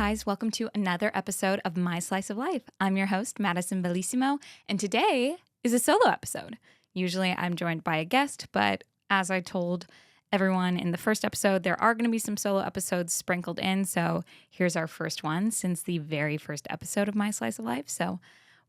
guys, welcome to another episode of My Slice of Life. I'm your host, Madison Bellissimo, and today is a solo episode. Usually I'm joined by a guest, but as I told everyone in the first episode, there are going to be some solo episodes sprinkled in, so here's our first one since the very first episode of My Slice of Life. So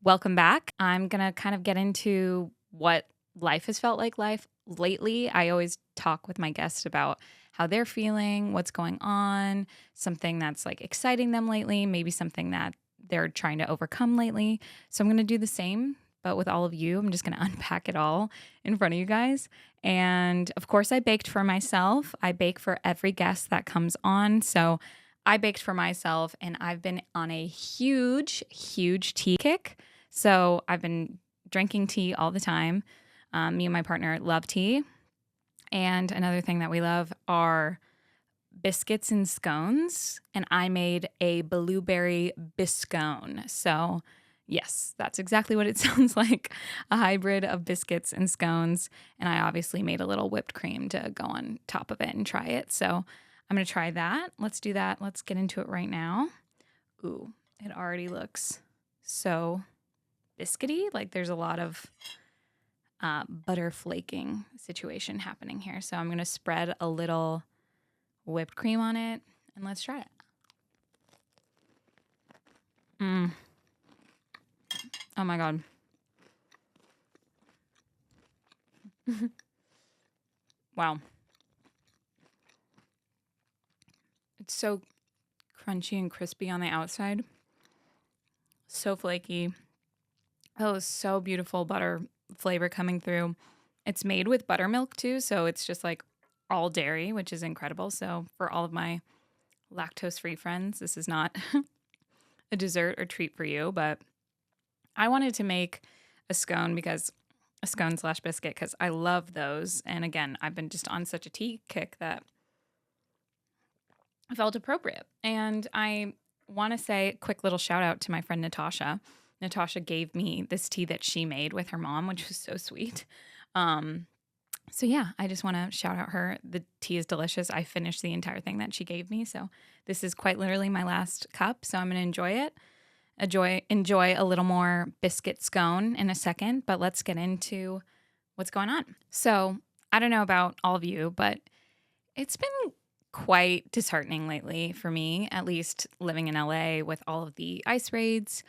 welcome back. I'm going to kind of get into what life has felt like life lately. I always talk with my guests about how they're feeling, what's going on, something that's like exciting them lately, maybe something that they're trying to overcome lately. So I'm going to do the same, but with all of you. I'm just going to unpack it all in front of you guys. And of course, I baked for myself. I bake for every guest that comes on. So I baked for myself, and I've been on a huge tea kick. So I've been drinking tea all the time. Me and my partner love tea. And another thing that we love are biscuits and scones. And I made a blueberry biscone. So yes, that's exactly what it sounds like, a hybrid of biscuits and scones. And I obviously made a little whipped cream to go on top of it and try it. So I'm going to try that. Let's do that. Let's get into it right now. Ooh, it already looks so biscuity. Like there's a lot of butter flaking situation happening here. So I'm going to spread a little whipped cream on it, and let's try it. Oh my God. Wow. It's so crunchy and crispy on the outside. So flaky. Oh, so beautiful butter flavor coming through. It's made with buttermilk too, so it's just like all dairy, which is incredible. So for all of my lactose-free friends, this is not a dessert or treat for you, but I wanted to make a scone slash biscuit because I love those. And again, I've been just on such a tea kick that I felt appropriate. And I want to say a quick little shout out to my friend Natasha. Natasha gave me this tea that she made with her mom, which was so sweet. So yeah, I just want to shout out her. The tea is delicious. I finished the entire thing that she gave me. So this is quite literally my last cup. So I'm going to enjoy it. Enjoy a little more biscuit scone in a second, but let's get into what's going on. So I don't know about all of you, but it's been quite disheartening lately for me, at least living in LA with all of the ICE raids.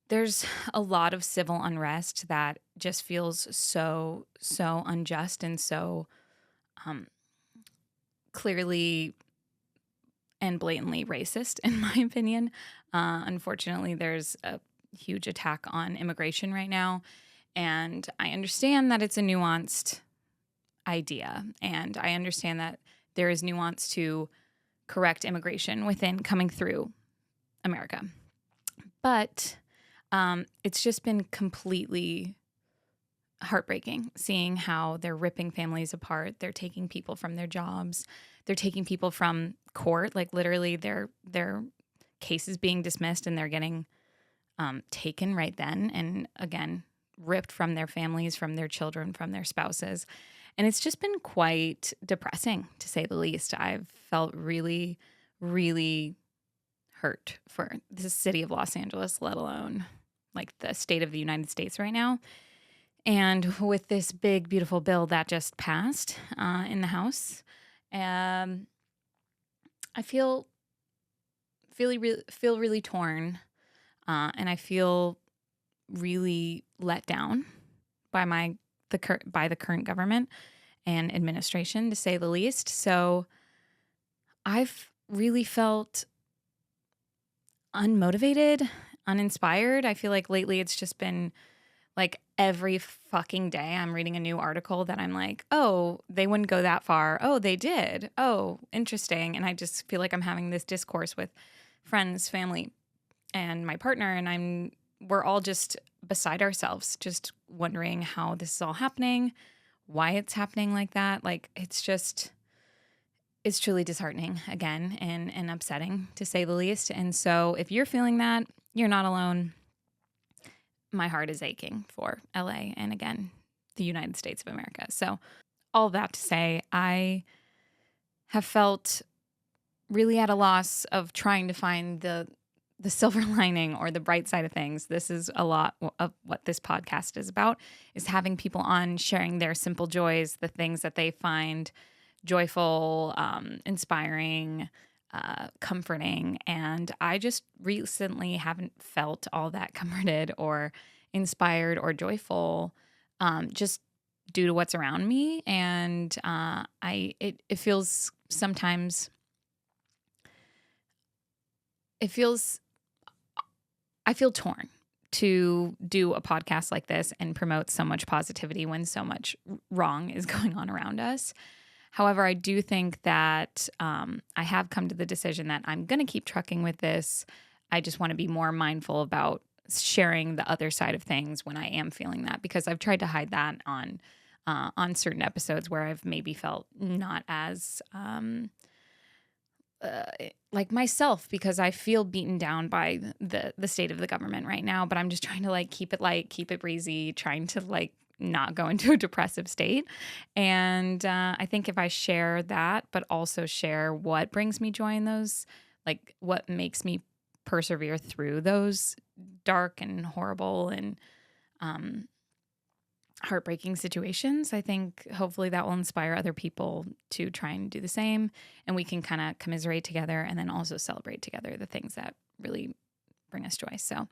There's a lot of civil unrest that just feels so unjust and so clearly and blatantly racist, in my opinion. Unfortunately, there's a huge attack on immigration right now, and I understand that it's a nuanced idea, and I understand that there is nuance to correct immigration within coming through America. But it's just been completely heartbreaking seeing how they're ripping families apart. They're taking people from their jobs. They're taking people from court. Like literally their cases being dismissed and they're getting taken right then. And again, ripped from their families, from their children, from their spouses. And it's just been quite depressing, to say the least. I've felt really, really hurt for the city of Los Angeles, let alone like the state of the United States right now. And with this big, beautiful bill that just passed in the House, I feel really torn, and I feel really let down by the current government and administration, to say the least. So I've really felt unmotivated, uninspired. I feel like lately it's just been like every fucking day I'm reading a new article that I'm like, oh, they wouldn't go that far. Oh, they did. Oh, interesting. And I just feel like I'm having this discourse with friends, family, and my partner, and we're all just beside ourselves, just wondering how this is all happening, why it's happening like that. Like it's truly disheartening again and upsetting, to say the least. And so if you're feeling that, you're not alone. My heart is aching for LA and again, the United States of America. So all that to say, I have felt really at a loss of trying to find the silver lining or the bright side of things. This is a lot of what this podcast is about, is having people on sharing their simple joys, the things that they find joyful, inspiring, comforting. And I just recently haven't felt all that comforted or inspired or joyful, just due to what's around me. And it feels sometimes, I feel torn to do a podcast like this and promote so much positivity when so much wrong is going on around us. However, I do think that I have come to the decision that I'm going to keep trucking with this. I just want to be more mindful about sharing the other side of things when I am feeling that, because I've tried to hide that on certain episodes where I've maybe felt not as like myself, because I feel beaten down by the state of the government right now. But I'm just trying to like keep it light, keep it breezy, trying to like not go into a depressive state. And I think if I share that, but also share what brings me joy in those, like what makes me persevere through those dark and horrible and heartbreaking situations, I think hopefully that will inspire other people to try and do the same. And we can kind of commiserate together and then also celebrate together the things that really bring us joy. So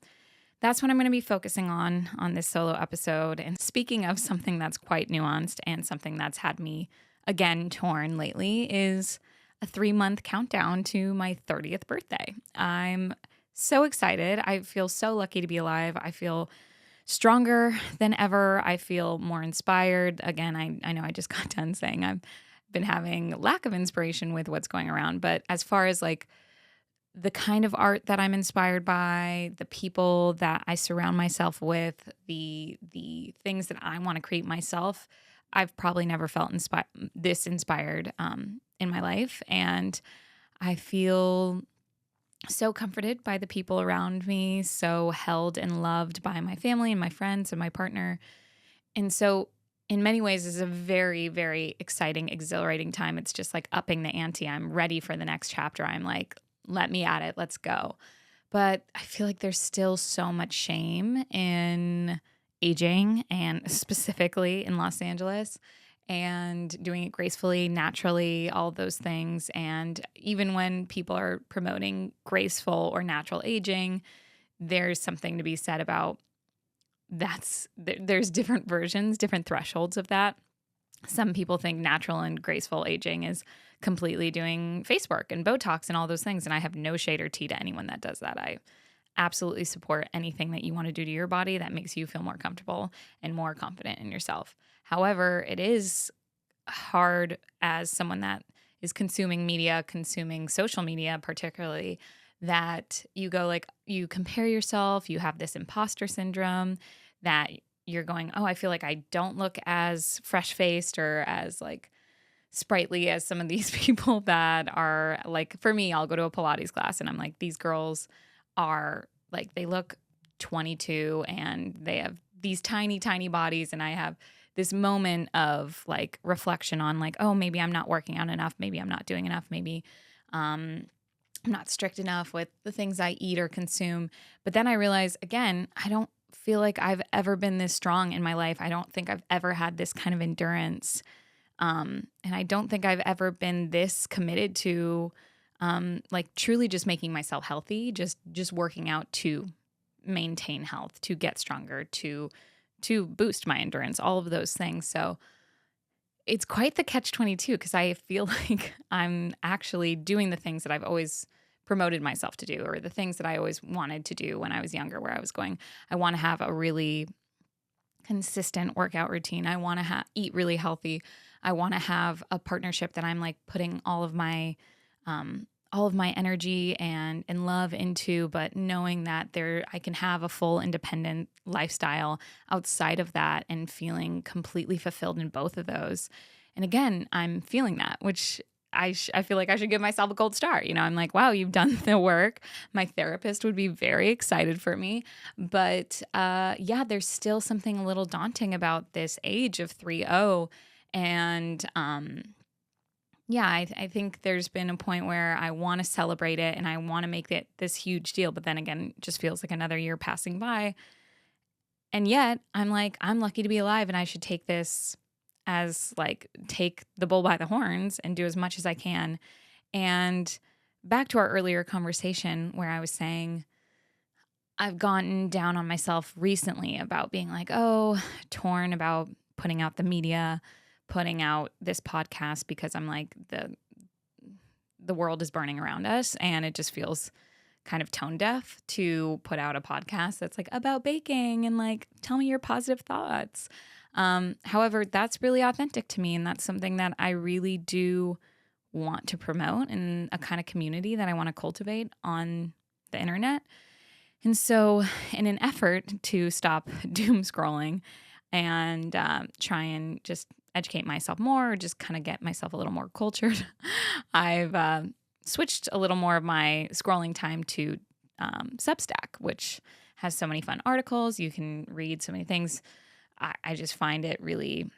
that's what I'm going to be focusing on this solo episode. And speaking of something that's quite nuanced and something that's had me again torn lately is a 3-month countdown to my 30th birthday. I'm so excited. I feel so lucky to be alive. I feel stronger than ever. I feel more inspired. Again, I know I just got done saying I've been having lack of inspiration with what's going around. But as far as like the kind of art that I'm inspired by, the people that I surround myself with, the things that I want to create myself, I've probably never felt this inspired in my life. And I feel so comforted by the people around me, so held and loved by my family and my friends and my partner. And so in many ways, it's a very, very exciting, exhilarating time. It's just like upping the ante. I'm ready for the next chapter. I'm like, let me at it. Let's go. But I feel like there's still so much shame in aging, and specifically in Los Angeles, and doing it gracefully, naturally, all those things. And even when people are promoting graceful or natural aging, there's something to be said about there's different versions, different thresholds of that. Some people think natural and graceful aging is completely doing face work and Botox and all those things. And I have no shade or tea to anyone that does that. I absolutely support anything that you want to do to your body that makes you feel more comfortable and more confident in yourself. However, it is hard as someone that is consuming media, consuming social media particularly, that you go like, you compare yourself, you have this imposter syndrome that you're going, oh, I feel like I don't look as fresh-faced or as like sprightly as some of these people that are like, for me, I'll go to a Pilates class and I'm like, these girls are like, they look 22 and they have these tiny, tiny bodies. And I have this moment of like reflection on like, oh, maybe I'm not working out enough. Maybe I'm not doing enough. Maybe I'm not strict enough with the things I eat or consume. But then I realize, again, I don't feel like I've ever been this strong in my life. I don't think I've ever had this kind of endurance. And I don't think I've ever been this committed to like truly just making myself healthy, just working out to maintain health, to get stronger, to boost my endurance, all of those things. So it's quite the catch-22 because I feel like I'm actually doing the things that I've always promoted myself to do, or the things that I always wanted to do when I was younger, where I was going, I want to have a really consistent workout routine. I want to eat really healthy. I want to have a partnership that I'm like putting all of my energy and love into, but knowing that I can have a full independent lifestyle outside of that and feeling completely fulfilled in both of those. And again, I'm feeling that, which I feel like I should give myself a gold star. You know, I'm like, wow, you've done the work. My therapist would be very excited for me. But yeah, there's still something a little daunting about this age of 30. And yeah, I think there's been a point where I want to celebrate it and I want to make it this huge deal. But then again, it just feels like another year passing by. And yet I'm like, I'm lucky to be alive and I should take this as like, take the bull by the horns and do as much as I can. And back to our earlier conversation where I was saying, I've gotten down on myself recently about being like, oh, torn about putting out the media, putting out this podcast because I'm like the world is burning around us and it just feels kind of tone deaf to put out a podcast that's like about baking and like tell me your positive thoughts. However, that's really authentic to me and that's something that I really do want to promote and a kind of community that I want to cultivate on the internet. And so, in an effort to stop doom scrolling and try and just educate myself more, or just kind of get myself a little more cultured, I've switched a little more of my scrolling time to Substack, which has so many fun articles. You can read so many things. I just find it really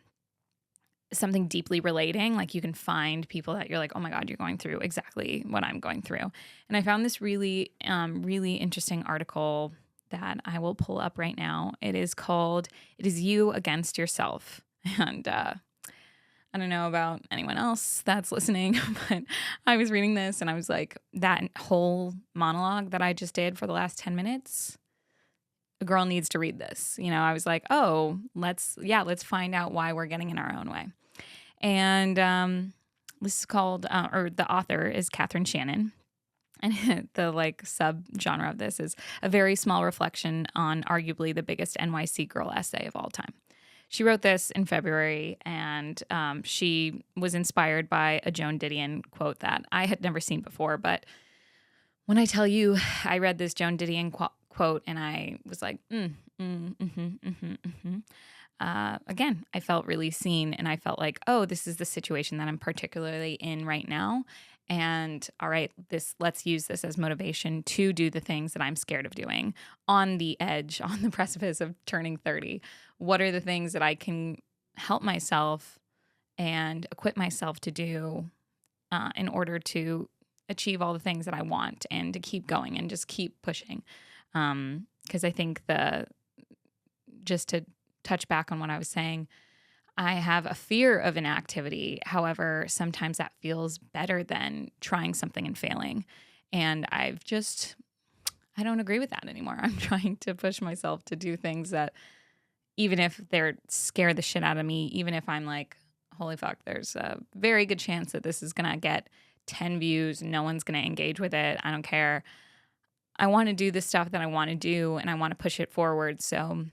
something deeply relating. Like you can find people that you're like, oh my God, you're going through exactly what I'm going through. And I found this really, really interesting article that I will pull up right now. It is called, It Is You Against Yourself. And I don't know about anyone else that's listening, but I was reading this and I was like, that whole monologue that I just did for the last 10 minutes, a girl needs to read this. You know, I was like, oh, let's find out why we're getting in our own way. And this is called, or the author is Catherine Shannon. And the like sub genre of this is a very small reflection on arguably the biggest NYC girl essay of all time. She wrote this in February, and she was inspired by a Joan Didion quote that I had never seen before. But when I tell you, I read this Joan Didion quote, and I was like, again, I felt really seen, and I felt like, oh, this is the situation that I'm particularly in right now. And all right, let's use this as motivation to do the things that I'm scared of doing on the edge, on the precipice of turning 30. What are the things that I can help myself and equip myself to do in order to achieve all the things that I want and to keep going and just keep pushing? Because I think just to touch back on what I was saying, I have a fear of inactivity. However, sometimes that feels better than trying something and failing. And I don't agree with that anymore. I'm trying to push myself to do things that, even if they're scare the shit out of me, even if I'm like, holy fuck, there's a very good chance that this is going to get 10 views. No one's going to engage with it. I don't care. I want to do the stuff that I want to do and I want to push it forward. So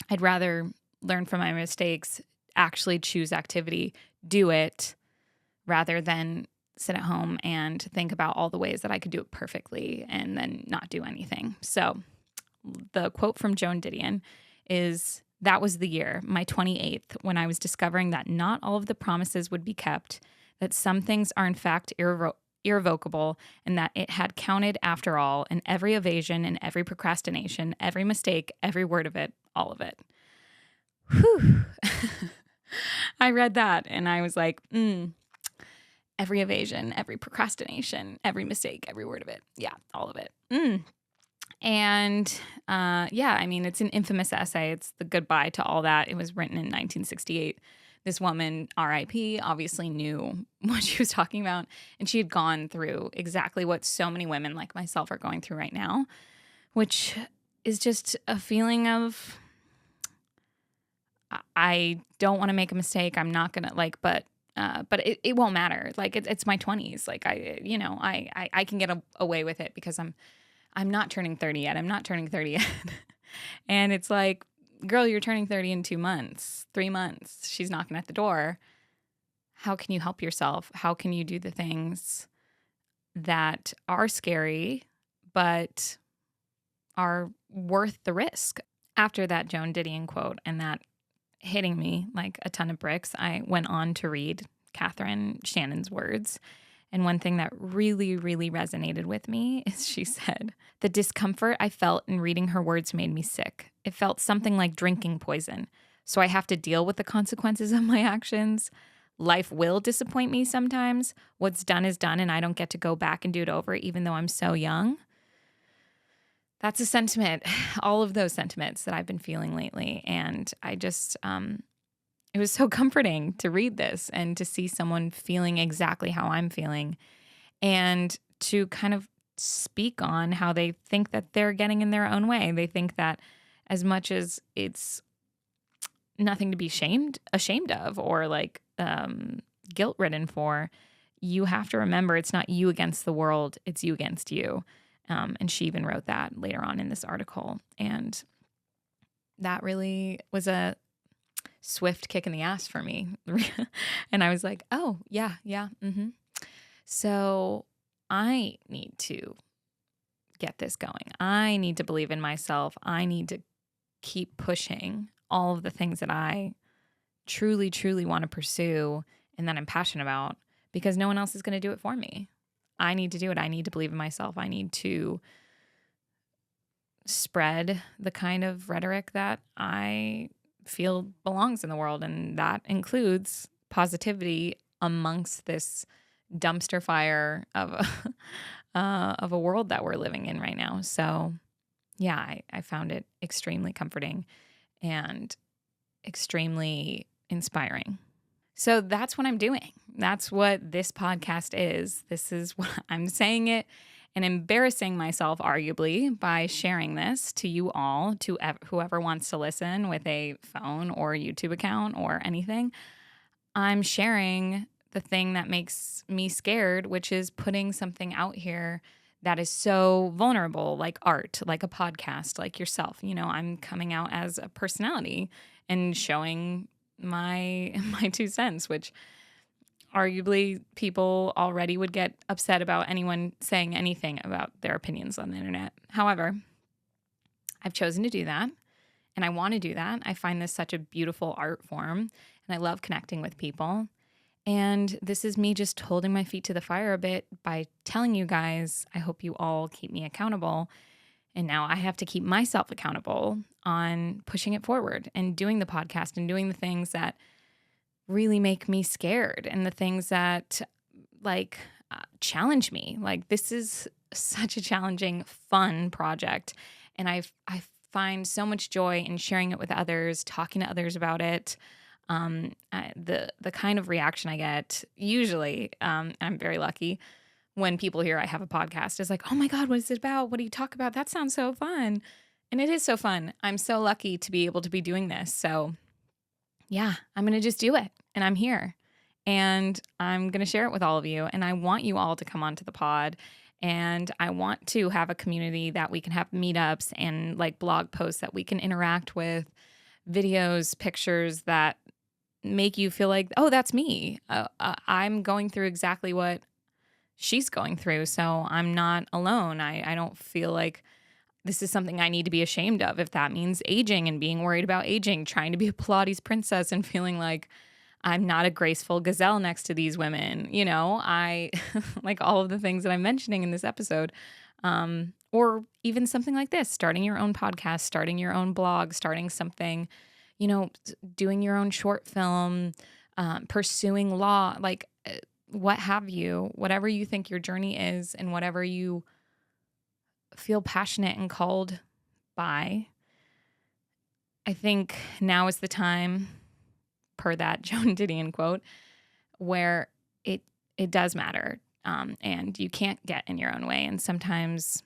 I'd rather learn from my mistakes, actually choose activity, do it, rather than sit at home and think about all the ways that I could do it perfectly and then not do anything. So the quote from Joan Didion is, that was the year, my 28th, when I was discovering that not all of the promises would be kept, that some things are in fact irrevocable, and that it had counted after all, and every evasion and every procrastination, every mistake, every word of it, all of it. Whew. I read that and I was like, every evasion, every procrastination, every mistake, every word of it. Yeah, all of it. And I mean, it's an infamous essay. It's the goodbye to all that. It was written in 1968. This woman, RIP, obviously knew what she was talking about. And she had gone through exactly what so many women like myself are going through right now, which is just a feeling of, I don't want to make a mistake. I'm not going to but it won't matter. Like it's my 20s. Like I can get away with it because I'm not turning 30 yet. I'm not turning 30 yet. And it's like, girl, you're turning 30 in 2 months, 3 months. She's knocking at the door. How can you help yourself? How can you do the things that are scary, but are worth the risk? After that Joan Didion quote and that hitting me like a ton of bricks, I went on to read Catherine Shannon's words. And one thing that really, really resonated with me is she said, the discomfort I felt in reading her words made me sick. It felt something like drinking poison. So I have to deal with the consequences of my actions. life will disappoint me sometimes. What's done is done, and I don't get to go back and do it over, even though I'm so young. That's a sentiment, all of those sentiments that I've been feeling lately. And I just, it was so comforting to read this and to see someone feeling exactly how I'm feeling and to kind of speak on how they think that they're getting in their own way. They think that as much as it's nothing to be ashamed of or like guilt ridden for, you have to remember it's not you against the world, it's you against you. And she even wrote that later on in this article. And that really was a swift kick in the ass for me. And I was like, oh, yeah. So I need to get this going. I need to believe in myself. I need to keep pushing all of the things that I truly, truly want to pursue and that I'm passionate about, because no one else is going to do it for me. I need to do it. I need to believe in myself. I need to spread the kind of rhetoric that I feel belongs in the world. And that includes positivity amongst this dumpster fire of a world that we're living in right now. So yeah, I found it extremely comforting and extremely inspiring. So that's what I'm doing. That's what this podcast is. This is what I'm saying it and embarrassing myself, arguably, by sharing this to you all, to whoever wants to listen with a phone or YouTube account or anything. I'm sharing the thing that makes me scared, which is putting something out here that is so vulnerable, like art, like a podcast, like yourself. You know, I'm coming out as a personality and showing my 2 cents, which arguably people already would get upset about anyone saying anything about their opinions on the internet. However, I've chosen to do that, and I want to do that. I find this such a beautiful art form, and I love connecting with people. And this is me just holding my feet to the fire a bit by telling you guys, I hope you all keep me accountable. And now I have to keep myself accountable on pushing it forward and doing the podcast and doing the things that really make me scared and the things that challenge me. Like, this is such a challenging, fun project. And I find so much joy in sharing it with others, talking to others about it. The kind of reaction I get usually, I'm very lucky when people hear I have a podcast, is like, oh my God, what is it about? What do you talk about? That sounds so fun. And it is so fun. I'm so lucky to be able to be doing this. So yeah, I'm going to just do it. And I'm here. And I'm going to share it with all of you. And I want you all to come onto the pod. And I want to have a community that we can have meetups and like blog posts that we can interact with, videos, pictures that make you feel like, oh, that's me. I'm going through exactly what she's going through. So I'm not alone. I don't feel like this is something I need to be ashamed of. If that means aging and being worried about aging, trying to be a Pilates princess and feeling like I'm not a graceful gazelle next to these women. You know, I like all of the things that I'm mentioning in this episode. Or even something like this, starting your own podcast, starting your own blog, starting something, you know, doing your own short film, pursuing law, like what have you, whatever you think your journey is and whatever you feel passionate and called by. I think now is the time, per that Joan Didion quote, where it does matter. And you can't get in your own way. And sometimes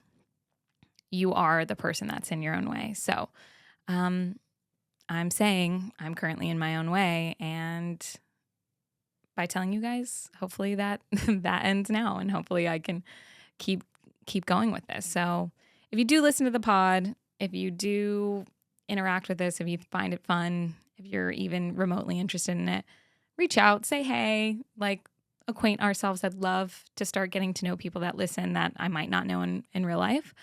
you are the person that's in your own way. So I'm saying I'm currently in my own way. And by telling you guys, hopefully that that ends now. And hopefully I can keep going with this. So if you do listen to the pod, if you do interact with this, if you find it fun, if you're even remotely interested in it, reach out, say hey, like acquaint ourselves. I'd love to start getting to know people that listen that I might not know in real life.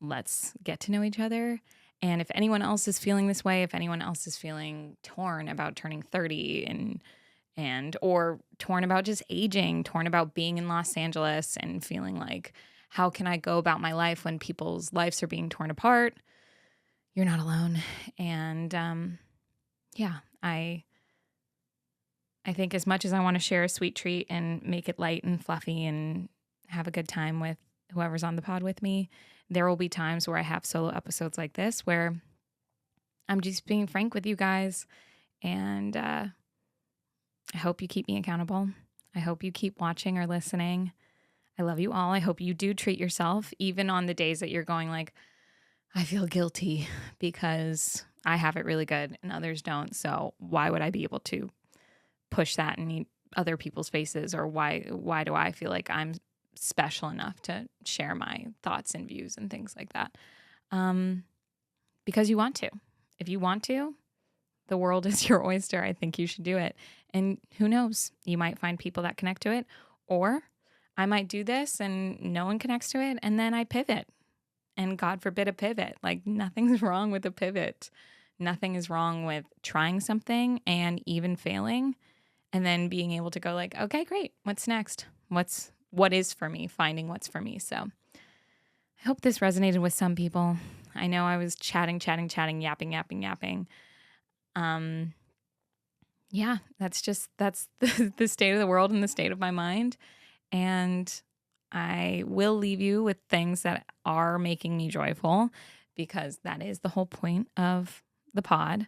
Let's get to know each other. And if anyone else is feeling this way, if anyone else is feeling torn about turning 30 and or torn about just aging, torn about being in Los Angeles and feeling like, how can I go about my life when people's lives are being torn apart? You're not alone. And yeah, I I think as much as I want to share a sweet treat and make it light and fluffy and have a good time with whoever's on the pod with me, there will be times where I have solo episodes like this where I'm just being frank with you guys. And I hope you keep me accountable. I hope you keep watching or listening. I love you all. I hope you do treat yourself, even on the days that you're going like, I feel guilty because I have it really good and others don't. So why would I be able to push that and eat other people's faces? Or why do I feel like I'm special enough to share my thoughts and views and things like that? Because you want to. If you want to, the world is your oyster. I think you should do it. And who knows, you might find people that connect to it, or I might do this and no one connects to it, and then I pivot. And God forbid a pivot. Like, nothing's wrong with a pivot. Nothing is wrong with trying something and even failing, and then being able to go like, okay, great. What's next? What is for me? Finding what's for me. So I hope this resonated with some people. I know I was chatting, yapping. Yeah, that's the state of the world and the state of my mind. And I will leave you with things that are making me joyful, because that is the whole point of the pod.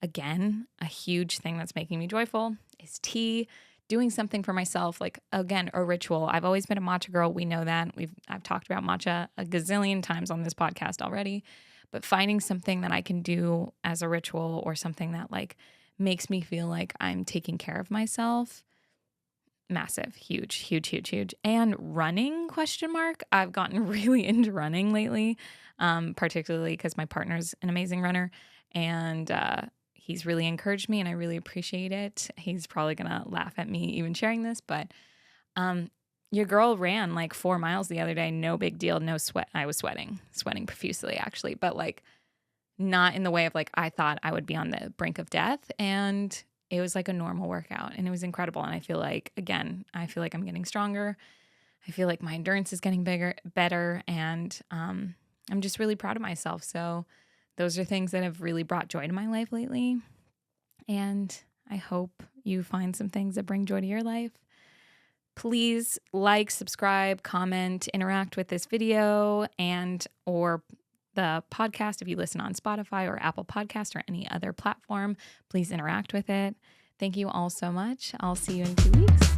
Again, a huge thing that's making me joyful is tea, doing something for myself, like, again, a ritual. I've always been a matcha girl. We know that. I've talked about matcha a gazillion times on this podcast already, but finding something that I can do as a ritual, or something that like makes me feel like I'm taking care of myself. Massive, huge. And running, ? I've gotten really into running lately, particularly because my partner's an amazing runner, and he's really encouraged me, and I really appreciate it. He's probably going to laugh at me even sharing this, but your girl ran like 4 miles the other day. No big deal. No sweat. I was sweating profusely, actually, but like not in the way of like I thought I would be on the brink of death. And it was like a normal workout, and it was incredible. And I feel like, again, I'm getting stronger. I feel like my endurance is getting better, and I'm just really proud of myself. So those are things that have really brought joy to my life lately. And I hope you find some things that bring joy to your life. Please like, subscribe, comment, interact with this video or the podcast. If you listen on Spotify or Apple Podcast or any other platform, please interact with it. Thank you all so much. I'll see you in 2 weeks.